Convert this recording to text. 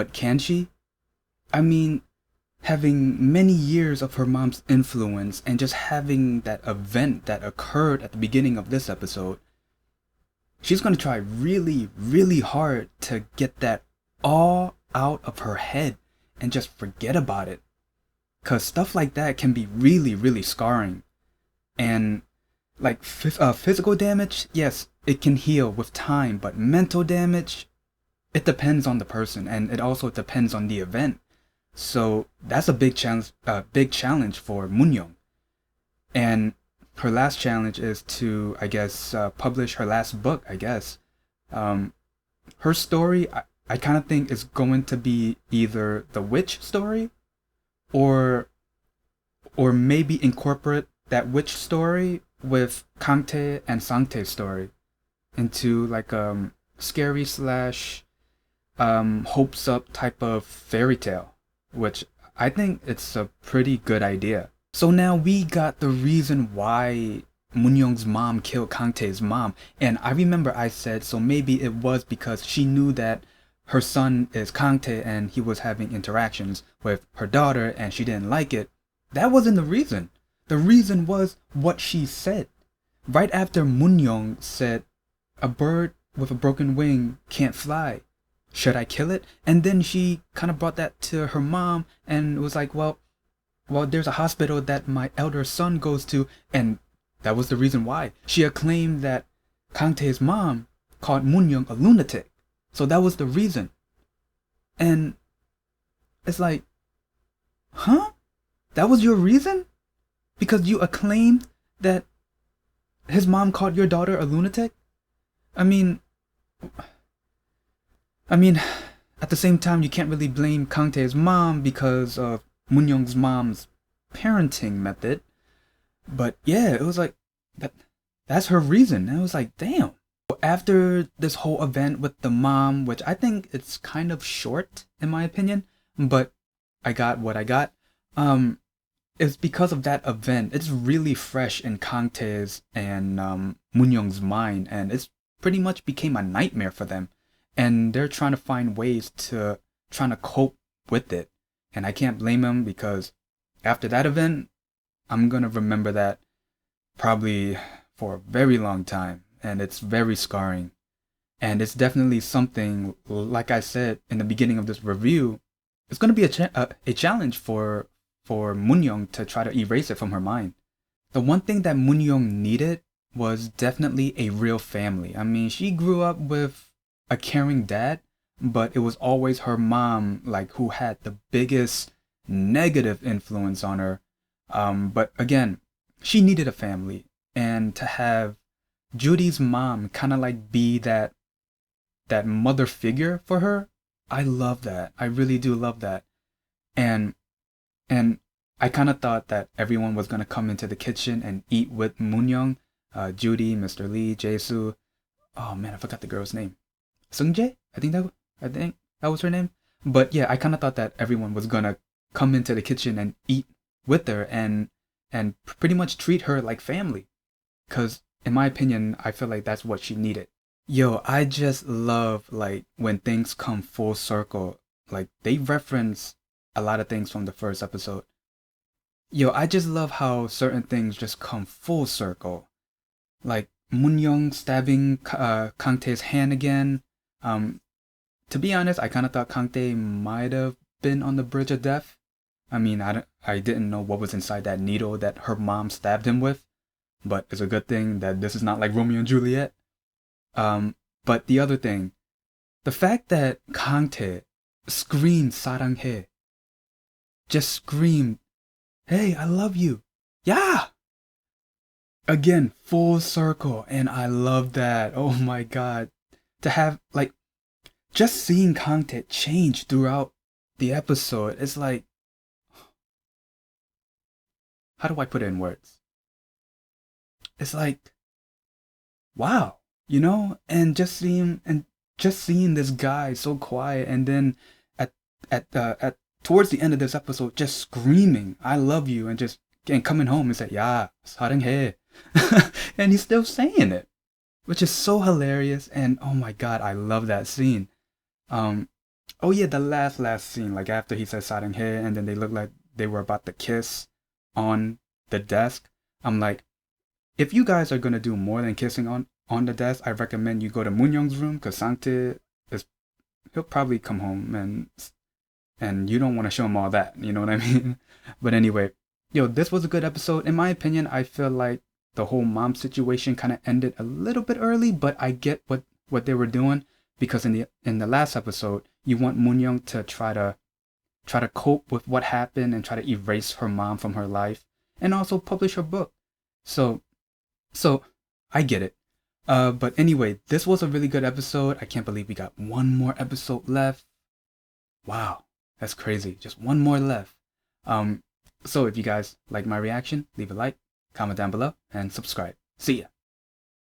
But can she? I mean, having many years of her mom's influence and just having that event that occurred at the beginning of this episode, she's gonna try really, really hard to get that all out of her head and just forget about it. Cause stuff like that can be really, really scarring. And like physical damage, yes, it can heal with time, but mental damage, it depends on the person, and it also depends on the event. So that's a big challenge for Moonyoung. And her last challenge is to, I guess, publish her last book. I guess, um, her story, I kind of think is going to be either the witch story, or maybe incorporate that witch story with Kangtae and Sangtae's story into like scary slash hopes up type of fairy tale, which I think it's a pretty good idea. So now we got the reason why Moonyoung's mom killed Kangtae's mom, and I remember I said so maybe it was because she knew that her son is Kangtae and he was having interactions with her daughter and she didn't like it. That wasn't the reason. The reason was what she said. Right after Moonyoung said, a bird with a broken wing can't fly. Should I kill it? And then she kind of brought that to her mom and was like, well, there's a hospital that my elder son goes to, and that was the reason why. She acclaimed that Kangtae's mom called Moonyoung a lunatic. So that was the reason. And it's like, huh? That was your reason? Because you acclaimed that his mom called your daughter a lunatic? I mean, at the same time, you can't really blame Kangtae's mom because of Moonyoung's mom's parenting method. But yeah, it was like, that's her reason. And it was like, damn. After this whole event with the mom, which I think it's kind of short in my opinion, but I got what I got. It's because of that event. It's really fresh in Kangtae's and Moonyoung's mind, and it's pretty much became a nightmare for them. And they're trying to find ways to trying to cope with it. And I can't blame them because after that event, I'm gonna remember that probably for a very long time, and it's very scarring. And it's definitely something, like I said in the beginning of this review, it's gonna be a challenge for Moonyoung to try to erase it from her mind. The one thing that Moonyoung needed was definitely a real family. I mean, she grew up with a caring dad, but it was always her mom like who had the biggest negative influence on her. But again, she needed a family, and to have Judy's mom kind of like be that mother figure for her, I love that. I really do love that. And I kind of thought that everyone was gonna come into the kitchen and eat with Moonyoung, Judy, Mr. Lee, Jae-soo. Oh man, I forgot the girl's name. Seungjae? I think that was her name. But yeah, I kind of thought that everyone was gonna come into the kitchen and eat with her and pretty much treat her like family. Cause in my opinion, I feel like that's what she needed. Yo, I just love like when things come full circle. Like they reference a lot of things from the first episode. Yo, I just love how certain things just come full circle. Like Moonyoung stabbing Kangtae's hand again. To be honest, I kind of thought Kangtae might have been on the bridge of death. I mean, I didn't know what was inside that needle that her mom stabbed him with. But it's a good thing that this is not like Romeo and Juliet. But the other thing, the fact that Kangtae screamed 사랑해, just screamed, hey, I love you. Yeah! Again, full circle, and I love that. Oh my god. To have, like, just seeing Kangtae change throughout the episode, it's like, how do I put it in words? It's like, wow, you know? And just seeing this guy so quiet, and then at towards the end of this episode, just screaming, "I love you," and coming home and say, "Yeah, 사랑해," and he's still saying it, which is so hilarious. And oh my god, I love that scene. Um, Oh yeah, the last scene, like after he said "사랑해," and then they look like they were about to kiss on the desk. I'm like, if you guys are gonna do more than kissing on the desk, I recommend you go to Moonyoung's room because Sangte is he'll probably come home and you don't want to show him all that. You know what I mean? But anyway, yo, this was a good episode. In my opinion, I feel like the whole mom situation kind of ended a little bit early, but I get what they were doing because in the last episode, you want Moonyoung to try to cope with what happened and try to erase her mom from her life and also publish her book. So so I get it. But anyway, this was a really good episode. I can't believe we got one more episode left. Wow, that's crazy. Just one more left. So if you guys like my reaction, leave a like, comment down below, and subscribe. See ya.